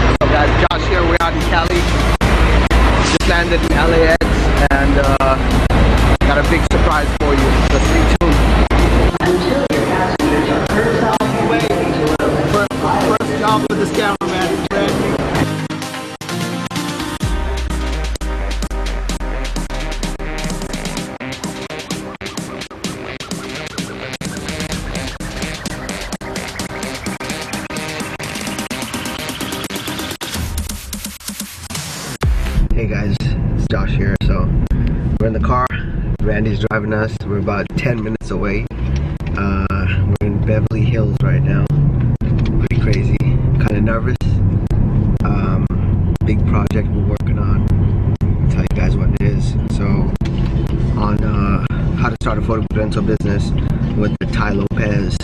What's up, guys? Josh here. We're out in Cali. Just landed in LAX, and got a big surprise for you. So stay tuned. First job for this cameraman. It's brand new. Hey guys, it's Josh here. So we're in the car. Randy's driving us. We're about 10 minutes away. We're in Beverly Hills right now. Pretty crazy. Kind kind of nervous. Big project we're working on. I'll tell you guys what it is. So, on how to start a photo booth rental business with the Tai Lopez.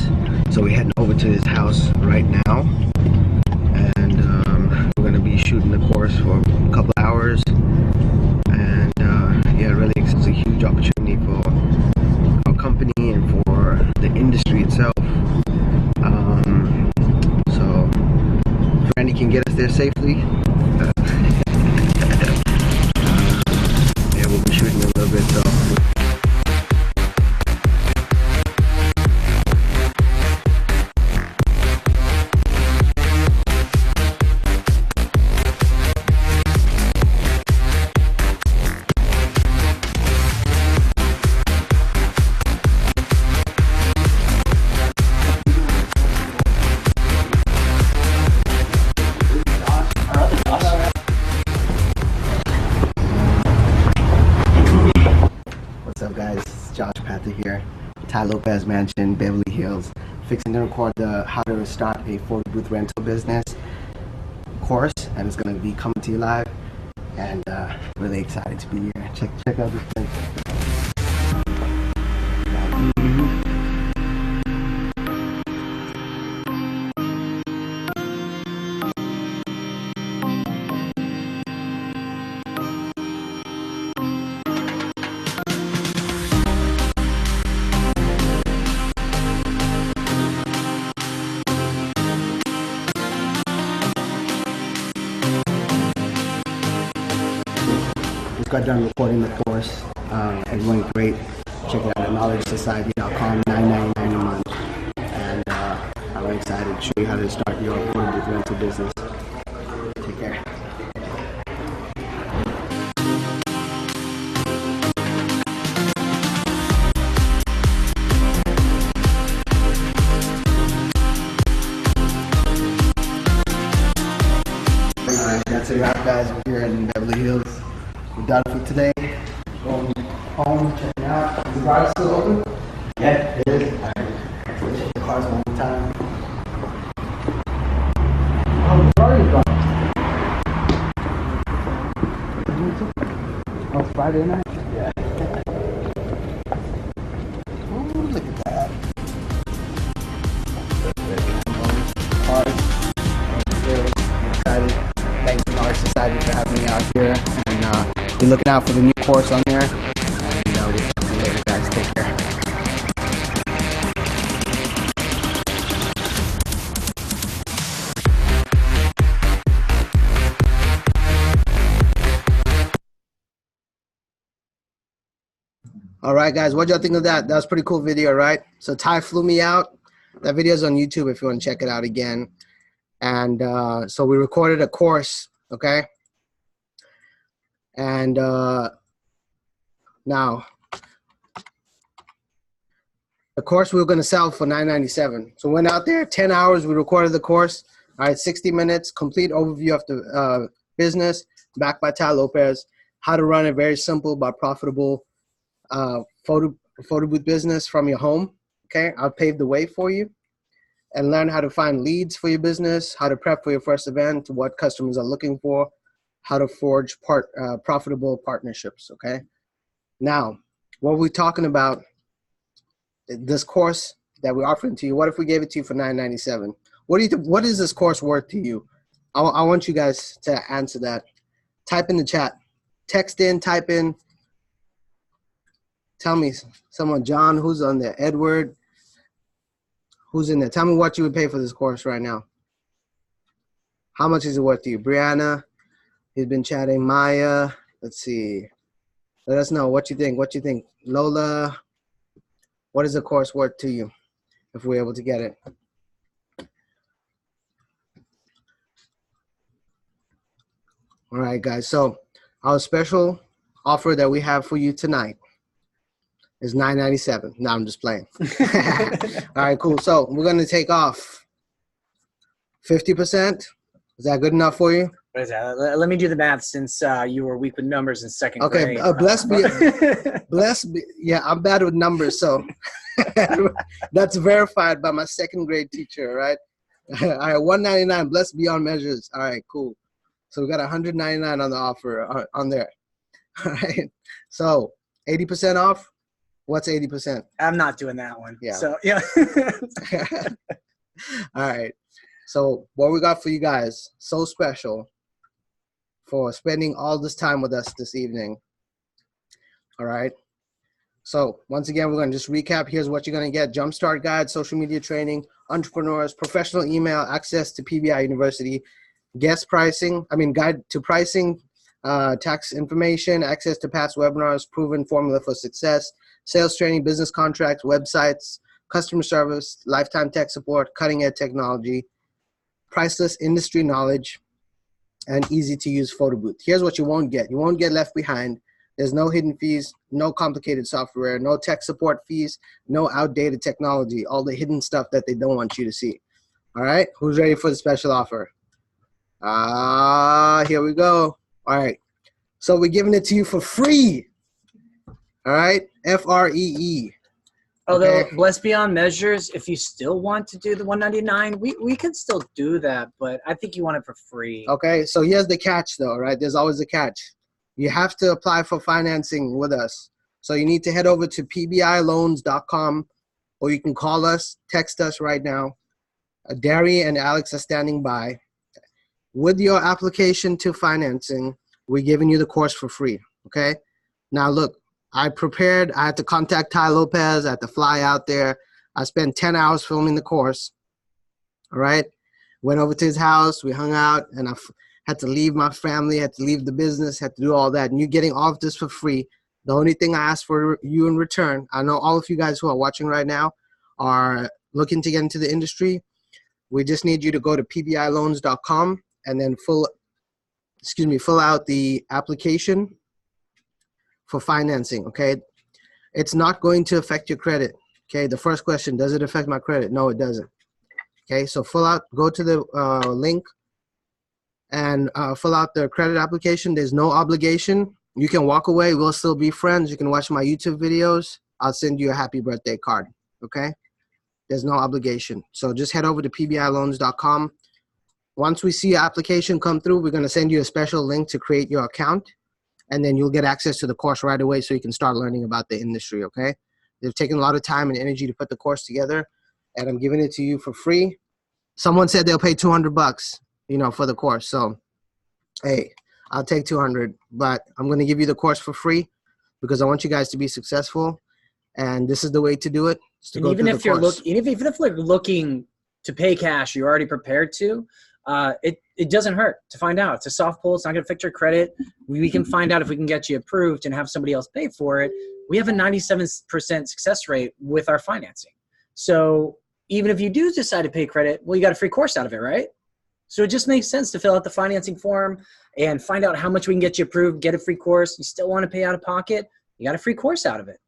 So we're heading over to his house right now, and we're gonna be shooting the course for a couple hours. And yeah, really, it's a huge opportunity for our company and for the industry itself. So if Randy can get us there safely, yeah, we'll be shooting a little bit. So. What's up, guys? It's Josh Panther here, Tai Lopez Mansion, Beverly Hills, fixing to record the how to start a photo booth rental business course, and it's going to be coming to you live, and really excited to be here. Check out this place. Just got done recording the course. It went great. Check it out at knowledgesociety.com, $9.99 a month. And I'm really excited to show you how to start your photo booth rental business. Take care. Alright, that's a wrap, guys. We're here in Beverly Hills. We're done for today. Going home, checking out. Is the garage still open? Yeah, it is. Alright, let's check the cars one more time. Oh, where are you going? Oh, it's Friday night? Yeah. Oh, look at that. Cars. I'm excited. Thanks to Knowledge Society for having me out here, and be looking out for the new course on there. And we'll see you later, guys. Take care. All right, guys, what y'all think of that? That was a pretty cool video, right? So Ty flew me out. That video's on YouTube if you want to check it out again. And so we recorded a course, okay? And now, the course we were going to sell for $9.97. So we went out there, 10 hours, we recorded the course. All right, 60 minutes, complete overview of the business, backed by Tai Lopez, how to run a very simple but profitable photo booth business from your home, okay? I'll pave the way for you. And learn how to find leads for your business, how to prep for your first event, what customers are looking for, how to forge profitable partnerships, okay? Now, what we're talking about, this course that we're offering to you, what if we gave it to you for $9.97? What is this course worth to you? I want you guys to answer that. Type in the chat. Text in, type in. Tell me, someone, John, who's on there? Edward. Who's in there? Tell me what you would pay for this course right now. How much is it worth to you? Brianna, he's been chatting. Maya, let's see. Let us know what you think. What you think? Lola, what is the course worth to you if we're able to get it? All right, guys. So our special offer that we have for you tonight is $9.97. No, I'm just playing. All right, cool. So we're going to take off 50%. Is that good enough for you? What is that? Let me do the math since you were weak with numbers in second Okay, grade. bless be. Yeah, I'm bad with numbers, so that's verified by my second grade teacher, right? All right, 199. Blessed beyond measures. All right, cool. So we got 199 on the offer on there. All right. So 80% off. What's 80%? I'm not doing that one. Yeah. So yeah. All right. So what we got for you guys, so special for spending all this time with us this evening. All right. So once again, we're going to just recap. Here's what you're going to get. Jumpstart guide, social media training, entrepreneurs, professional email, access to PBI University, guest pricing, guide to pricing, tax information, access to past webinars, proven formula for success, sales training, business contracts, websites, customer service, lifetime tech support, cutting edge technology, priceless industry knowledge, and easy to use photo booth. Here's what you won't get. You won't get left behind. There's no hidden fees, no complicated software, no tech support fees, no outdated technology, all the hidden stuff that they don't want you to see. All right, who's ready for the special offer? Here we go. All right, so we're giving it to you for free. All right, FREE. Although Okay. blessed beyond measures, if you still want to do the 199, we can still do that, but I think you want it for free. Okay, so here's the catch though, right? There's always a catch. You have to apply for financing with us. So you need to head over to pbiloans.com, or you can call us, text us right now. Dari and Alex are standing by. With your application to financing, we're giving you the course for free, okay? Now look, I prepared, I had to contact Tai Lopez, I had to fly out there. I spent 10 hours filming the course, all right? Went over to his house, we hung out, and I had to leave my family, had to leave the business, had to do all that. And you're getting all of this for free. The only thing I ask for you in return, I know all of you guys who are watching right now are looking to get into the industry. We just need you to go to pbiloans.com and then fill out the application for financing, okay? It's not going to affect your credit, okay? The first question, does it affect my credit? No, it doesn't. Okay, so go to the link and fill out the credit application. There's no obligation. You can walk away. We'll still be friends. You can watch my YouTube videos. I'll send you a happy birthday card, okay? There's no obligation. So just head over to pbiloans.com. Once we see your application come through, we're going to send you a special link to create your account, and then you'll get access to the course right away so you can start learning about the industry, okay? They've taken a lot of time and energy to put the course together, and I'm giving it to you for free. Someone said they'll pay $200, for the course. So, hey, I'll take 200, but I'm going to give you the course for free because I want you guys to be successful, and this is the way to do it. And even if you're looking to pay cash, you're already prepared to. It doesn't hurt to find out. It's a soft pull. It's not going to affect your credit. We can find out if we can get you approved and have somebody else pay for it. We have a 97% success rate with our financing. So even if you do decide to pay credit, well, you got a free course out of it, right? So it just makes sense to fill out the financing form and find out how much we can get you approved, get a free course. You still want to pay out of pocket, you got a free course out of it.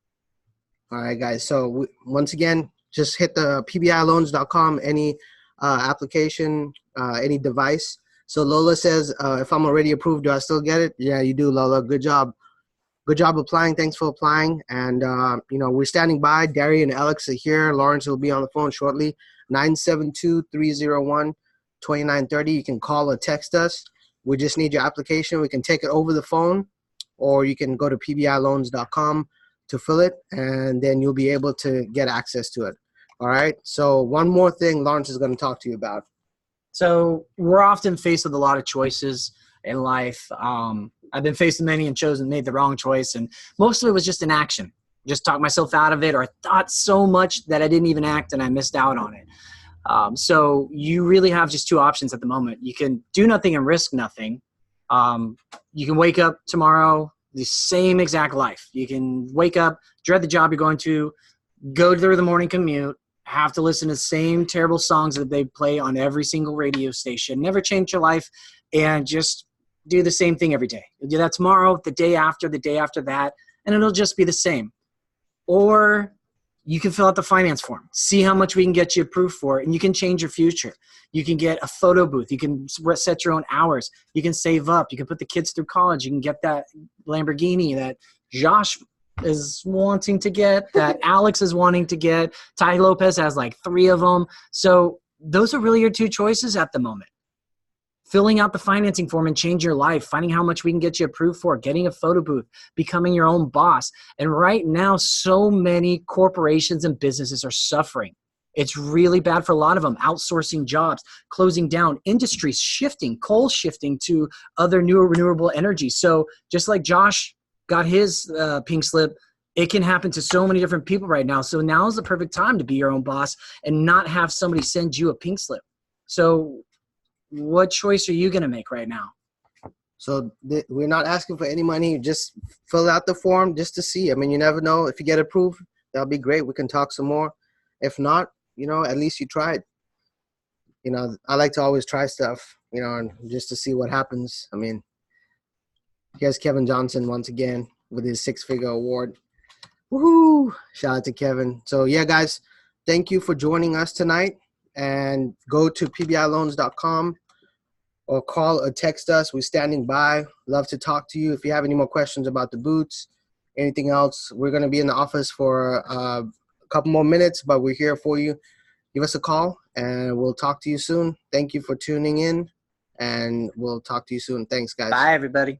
All right, guys. So once again, just hit the pbiloans.com, any application, any device. So Lola says, if I'm already approved, do I still get it? Yeah, you do, Lola. Good job. Good job applying. Thanks for applying. And, we're standing by. Dari and Alex are here. Lawrence will be on the phone shortly. 972-301-2930. You can call or text us. We just need your application. We can take it over the phone, or you can go to pbiloans.com to fill it, and then you'll be able to get access to it. All right. So one more thing Lawrence is going to talk to you about. So we're often faced with a lot of choices in life. I've been faced with many and made the wrong choice. And most of it was just inaction. Just talked myself out of it, or I thought so much that I didn't even act and I missed out on it. So you really have just two options at the moment. You can do nothing and risk nothing. You can wake up tomorrow, the same exact life. You can wake up, dread the job you're going to, go through the morning commute, have to listen to the same terrible songs that they play on every single radio station, never change your life, and just do the same thing every day. You'll do that tomorrow, the day after that, and it'll just be the same. Or you can fill out the finance form, see how much we can get you approved for, and you can change your future. You can get a photo booth. You can set your own hours. You can save up. You can put the kids through college. You can get that Lamborghini that Josh is wanting to get, that Alex is wanting to get. Tai Lopez has like 3 of them. So those are really your two choices at the moment. Filling out the financing form and change your life, finding how much we can get you approved for, getting a photo booth, becoming your own boss. And right now, so many corporations and businesses are suffering. It's really bad for a lot of them. Outsourcing jobs, closing down, industries shifting, coal shifting to other newer renewable energy. So just like Josh got his pink slip, it can happen to so many different people right now. So now is the perfect time to be your own boss and not have somebody send you a pink slip. So what choice are you going to make right now? So we're not asking for any money. Just fill out the form just to see. I mean, you never know. If you get approved, that'll be great. We can talk some more. If not, you know, at least you tried. You know, I like to always try stuff, you know, and just to see what happens. I mean, here's Kevin Johnson once again with his 6-figure award. Woohoo! Shout out to Kevin. So yeah, guys, thank you for joining us tonight. And go to pbiloans.com or call or text us. We're standing by. Love to talk to you. If you have any more questions about the boots, anything else, we're going to be in the office for a couple more minutes, but we're here for you. Give us a call, and we'll talk to you soon. Thank you for tuning in, and we'll talk to you soon. Thanks, guys. Bye, everybody.